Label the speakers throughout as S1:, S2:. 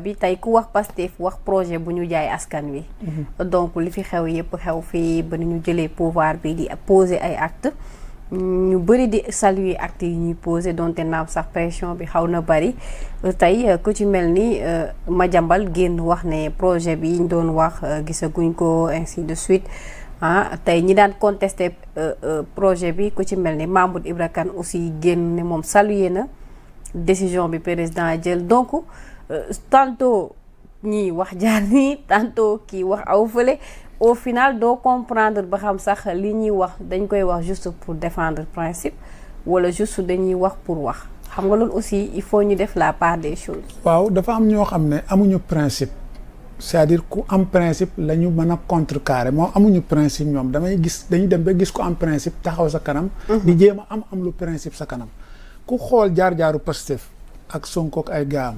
S1: bi tey ku wax Pastef wax projet bu ñu jaay askan wi. donc li fi xew yëpp xew fii ba ñu jëlee pouvoir bi di poser ay actes ñu bëri di saluer actes yi ñuy poser donte naam sax pression bi xaw na bëri tey ku ci mel ni Madiambal génn wax ne projet bi ñu doon wax gisaguñ ko ainsi de suite tey ñi daan contester projet bi ku ci mel ni Mamoud Ibra Kane aussi génn ne moom saluer na décision bi président jël donc. Tantôt ñii wax jaar nii tantôt kii wax aw fële au final doo comprendre ba xam sax li ñuy wax dañ koy wax juste pour défendre principe wala juste dañuy wax pour wax xam nga loolu aussi il faut ñu def la part des choses.
S2: waaw dafa am ñoo xam ne amuñu principe c'est-à-dire ku am principe la ñu mën a contrecarrer moom amuñu principe ñoom dañuy dem ba gis ko am principe taxaw sa kanam. di jéem a am lu principe sa kanam ku xool jaar-jaaru Pastef ak Sonko ak ay gaam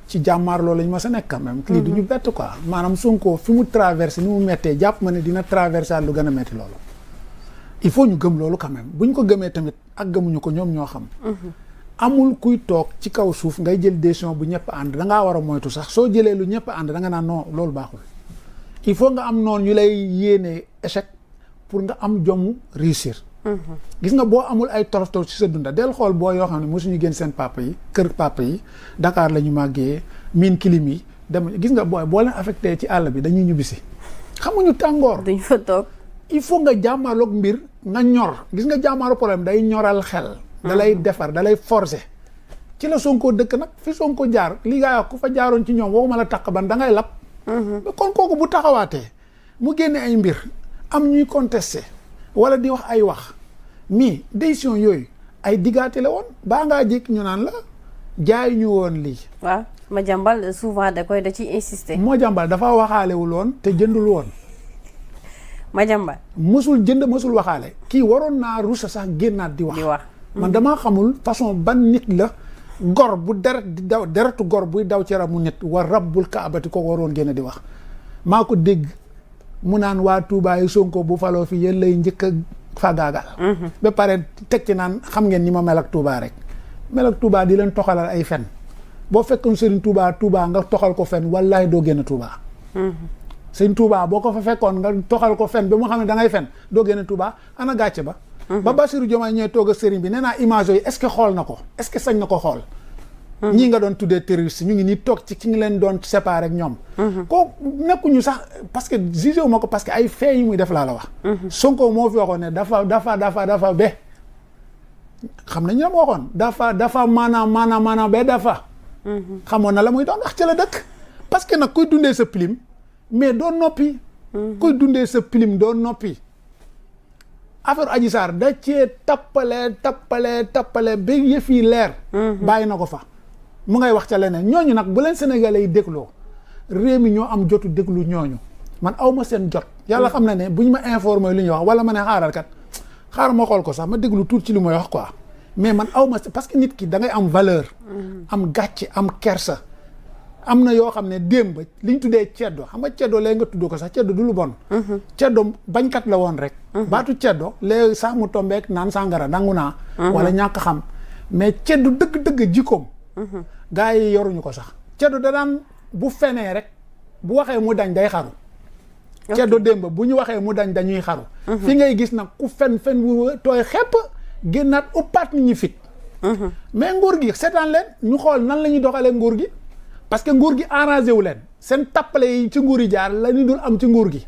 S2: ci jàmmaarloo lañ ma sa nekk quand même. lii du ñu bett quoi maanaam Sonko fi mu traversé ni mu méttee jàpp ma ne dina traversé lu gën a métti loolu. il faut ñu gëm loolu quand même bu ñu ko gëmee tamit ak gëmuñu ko ñoom ñoo xam. amul kuy toog ci kaw suuf ngay jël décision bu ñëpp ànd da ngaa war a moytu sax soo jëlee lu ñëpp ànd da nga naan non loolu baaxul. il faut nga am noonu ñu lay yéene échec pour nga am jomu réussir. gis nga boo amul ay torof torof ci sa dunda del xool boo yoo xam ne mosuñu génn seen papa yi kër papa yi Dakar la ñu màggee miin kilim yi dem gis nga boo leen affecté ci àll bi dañuy ñibbisi xamuñu tàngoor.
S1: duñ fa toog.
S2: il faut nga jàmmaarloog mbir nga ñor gis nga jàmmaaru problème day ñoral xel. da lay defar da lay forcer. ci la Sonko dëkk nag fi Sonko jaar li nga ku fa jaaroon ci ñoom waxuma la taq ban da ngay lab. kon kooku bu taxawaatee mu génne ay mbir am ñuy contesté. wala di wax ay wax mais décision yooyu ay diggaate la woon baa ngaa jékki ñu naan la jaay ñu woon lii.
S1: waaw Madiambal souvent da ciy insister.
S2: Madiambal dafa waxaalewul woon te jëndul woon.
S1: Madiambal.
S2: mësul jënd mësul waxaale. kii waroon naa rusa sax génnaat di wax. man damaa xamul façon ban nit la gor bu deret di daw deretu gor buy daw ci yaramu nit war rabbul kaabati ko waroon génn di wax maa ko dégg. mu naan waa Touba yi Sonko bu faloo fi yéen lay njëkk a fagaagal. ba pare teg ci naan xam ngeen ni ma mel ak Touba rek. mel ak Touba di leen toxalal ay fen boo fekkoon Serigne Touba nga toxal ko fen wallahi doo génn Touba. Serigne Touba boo ko fa fekkoon nga toxal ko fen ba mu xam ne da ngay fen doo génn Touba ana gàcce ba. ba Bassirou Diomaye ñëwee toog a Serigne bi nee naa image yooyu est-ce que xool na ko est-ce que sañ na ko xool. ñii nga doon tuddee terroriste ñu ngi nii toog ci ngi leen doon séparé ak ñoom. ko nekkuñu sax parce que jugé wu ma ko parce que ay faits yi muy def laa la wax. Sonko moo fi waxoon ne dafa be. xam nañu la ma waxoon dafa maanaam be dafa. xamoon na la muy doon wax ci la dëkk. parce que nag kuy dundee sa pilim mais doo noppi. kuy dundee sa pilim doo noppi. affaire Adji Sarr da cee tappale ba yëf yi leer. bàyyi na ko fa. mu ngay wax ca leneen ñooñu nag bu leen sénégalais yi dégloo réew mi ñoo am jotu déglu ñooñu man aw ma seen jot yàlla xam na ne bu ñu ma informé lu ñuy wax wala ma ne xaaral ma xool ko sax ma déglu tuuti ci li may wax quoi mais man aw ma parce que nit ki da ngay am valeur am gàcce am kersa am na yoo xam ne démb li ñu tuddee ceddo xam nga ceddo léegi nga tudd ko sax ceddo du lu bon ceddo bañkat la woon rek baatu ceddo léegi sax mu tombeek naan sàngara nangu naa wala ñàkk xam mais ceddo dëgg-dëgg jikkoom gaa yi yoruñu ko sax ceddo da daan bu fenee rek bu waxee mu dañ day xaru ceddo démb bu ñu waxee mu dañ dañuy xaru fi ngay gis nag ku fen bu tooy xepp génnaat uppaat nit ñi fit mais nguur gi seetaan leen ñu xool nan la ñuy doxalee nguur gi parce que nguur gi arrangé wu leen seen tappale yi ci nguur yi jaar la ñu dul am ci nguur gi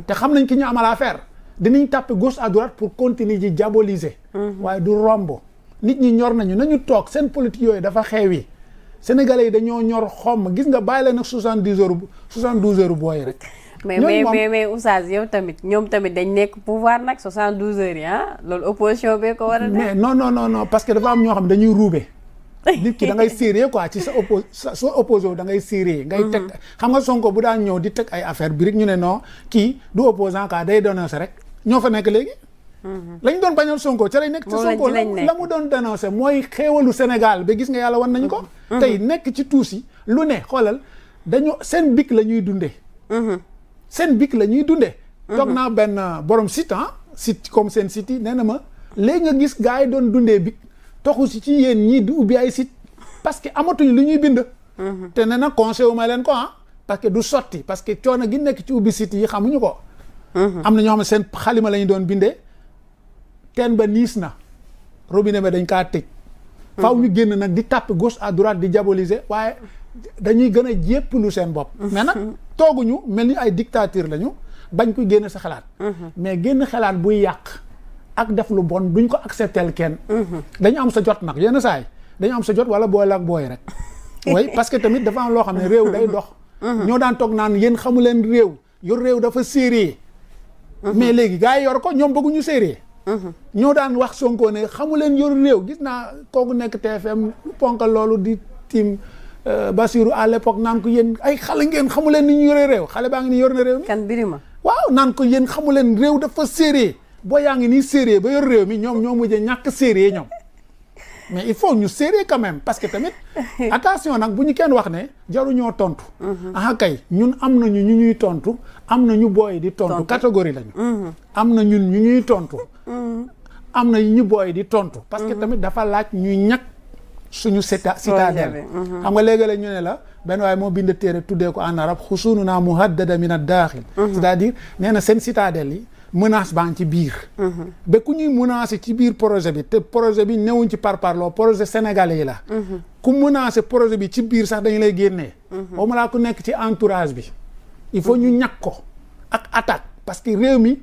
S2: te xam nañ ki ñu amal affaire dinañ tàppe gauche à droite pour continuer ji diaboliser waaye du romb nit ñi ñor nañu toog seen politique yooyu dafa xeewi sénégalais yi dañoo ñor xomm gis nga bàyyi leen nag 72 heures booy rek.
S1: mais Oustaz yow tamit ñoom tamit dañ nekk pouvoir nag 72 heures yi loolu opposition bee ko war a def.
S2: mais non parce que dafa am ñoo xam dañuy ruube. nit ki da ngay sérieux quoi ci soo opposé da ngay sérieux ngay teg xam nga Sonko bu daan ñëw di teg ay affaire bi rek ñu ne non kii du opposant quoi day dénoncer rek ñoo fa nekk léegi. lañ doon bañal Sonko ca lay nekk ci Sonko la mu doon dénoncé mooy xéewalu Sénégal ba gis nga yàlla wan nañu ko tey nekk ci tuus yi lu ne xoolal dañoo seen bik la ñuy dundee seen bik la ñuy dundee toog naa benn borom site comme seen site yi nee na ma léegi nga gis gars yi doon dundee bik toxu si ci yéen ñii di ubbi ay site parce que amatuñ lu ñuy bind te ne na conseil wu ma leen ko parce que du sotti parce que coono gi nekk ci ubbi site yi xamuñu ko. am na ñoo xam ne seen xalima la ñu doon bindee teen ba niis na robinet ba dañ kaa tëj. faaw ñu génn nag di tàppe gauche à droite di diaboliser waaye dañuy gën a jéppalu seen bopp. mais nag tooguñu mel ni ay dictature lañu bañ ko génn sa xalaat. mais génn xalaat buy yàq ak def lu bon duñ ko accepter kenn. dañu am sa jot nag yenn saa yi dañu am sa jot wala booy la ak booy rek. oui parce que tamit dafa am loo xam ne réew day dox. ñoo daan toog naan yéen xamu leen réew yor réew dafa sérieux. mais léegi gars yi yor ko ñoom bëgguñu sérieux. ñoo daan wax Sonko ne xamu leen yor réew gis naa kooku nekk TFM ponkal loolu di tim Bassirou à l'époque naan ko yéen ay xale ngeen xamu leen ni ñu yoree réew xale baa ngi ni yor na réew mi.
S1: kan Birima.
S2: waaw naan ko yéen xamu leen réew dafa sérieux boo yaa ngi nii sérieux ba yor réew mi ñoom ñoo mujjee ñàkk sérieux ñoom. mais il faut ñu sérieux quand même parce que tamit attention nag bu ñu kenn wax ne jaruñoo tontu. Kay ñun am nañu ñu ñuy tontu am na ñu booy di tontu catégorie lañu. am na ñun ñu ñuy tontu. am na ñu booy di tontu. parce que tamit dafa laaj ñuy ñàkk suñu citadelle. xam nga léegi la ñu ne la benn waaye moo bind téere tuddee ko en arabe xusununa muhaddada min ad-daaxil. c'est-à-dire nee na seen citadelle yi. menace baa ngi ci biir. ba ku ñuy menacer ci biir projet bi te projet bi newuñ ci parparloo projet sénégalais yi la. ku menacer projet bi ci biir sax dañu lay génnee. boo ma laa ku nekk ci entourage bi. il faut ñu ñàkk ko ak attaque parce que réew mi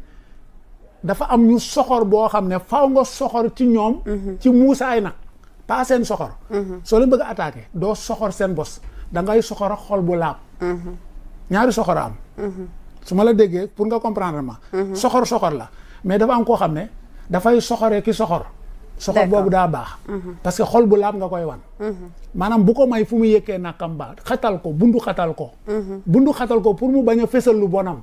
S2: dafa am ñu soxor boo xam ne faaw nga soxor ci ñoom. ci muusaay nag pas seen soxor. soo leen bëgg a attaquer doo soxor seen bos da ngay soxor xol bu laab. ñaari soxor am. su ma la déggee pour nga comprendre ma. soxor la mais dafa am koo xam ne dafay soxoree ki soxor. soxor boobu daa baax. parce que xol bu laab nga koy wan. maanaam bu ko may fu mu yëkkee nakam ba xatal ko bundu xatal ko. bundu xatal ko pour mu bañ a fésal lu bonam.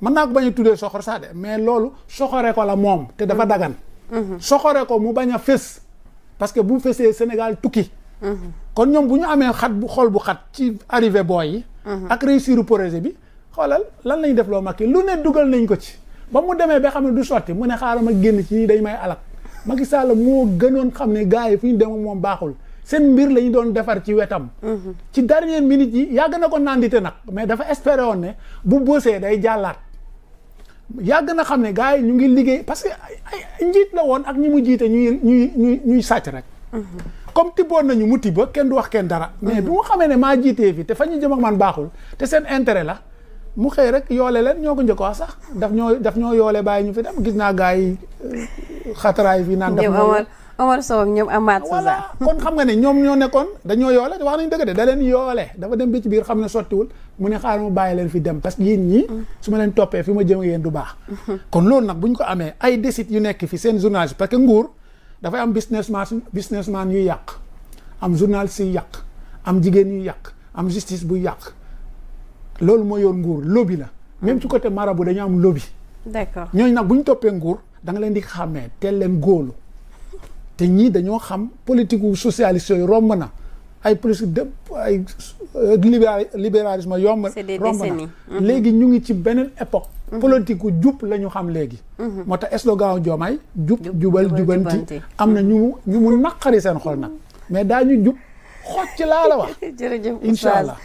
S2: mën naa ko bañ a tuddee soxor sax de mais loolu soxoree ko la moom te dafa dagan. soxoree ko mu bañ a fés parce que bu fésee Sénégal tukki. kon ñoom bu ñu amee xol bu xat ci arrivé booy yi. ak réussir projet bi. xoolal lan lañ def loo Macky lu ne dugal nañ ko ci ba mu demee ba xam ne du sotti mu ne xaaral ma génn ci ñi dañ may alak Macky Sall moo gënoon xam ne gars yi fu ñu dem moom baaxul seen mbir la ñu doon defar ci wetam. ci dernière minute yi yàgg na ko nandite nag mais dafa espéré woon ne bu bësee day jàllaat yàgg na xam ne gars yi ñu ngi liggéey parce que ay njiit la woon ak ñi mu jiite ñuy sàcc rek. comme tibboon nañu mu tibba kenn du wax kenn dara. mais bu mu xamee ne maa jiitee fi te fa ñu jëm ak man baaxul te seen intérêt la. mu xëy rek yoole leen ñoo ko njëkk wax sax daf ñoo yoole bàyyi ñu fi dem gis naa gars yi xataraay fii naan.
S1: ñoom Omar Sow ak ñoom Amath
S2: voilà kon xam nga ne ñoom ñoo nekkoon dañoo yoole wax nañu dëgg de da leen yoole dafa dem ba ci biir xam ne sottiwul mu ne xaaral mu bàyyi leen fi dem parce que yéen ñii su ma leen toppee fi ma jëm yéen du baax. kon loolu nag bu ñu ko amee ay décides yu nekk fi seen journaliste parce que nguur dafay am businessman yuy yàq am journaliste yuy yàq am jigéen yuy yàq am justice buy yàq. loolu mooy yoon nguur lobby la même ci côté marabout dañu am lobby.
S1: d'accord
S2: ñooñu nag bu ñu toppee nguur da nga leen di xàmmee teel leen góolu te ñii dañoo xam politique gu socialiste yooyu romb na ay politique de ay libéralisme romb na léegi ñu ngi ci beneen époque. politique gu jub la ñu xam léegi. moo tax slogan Diomaye jub jubal jubanti am na ñu mu naqari seen xol nag mais daañu jub xocc laa la wax.
S1: jërëjëf
S2: incha allah.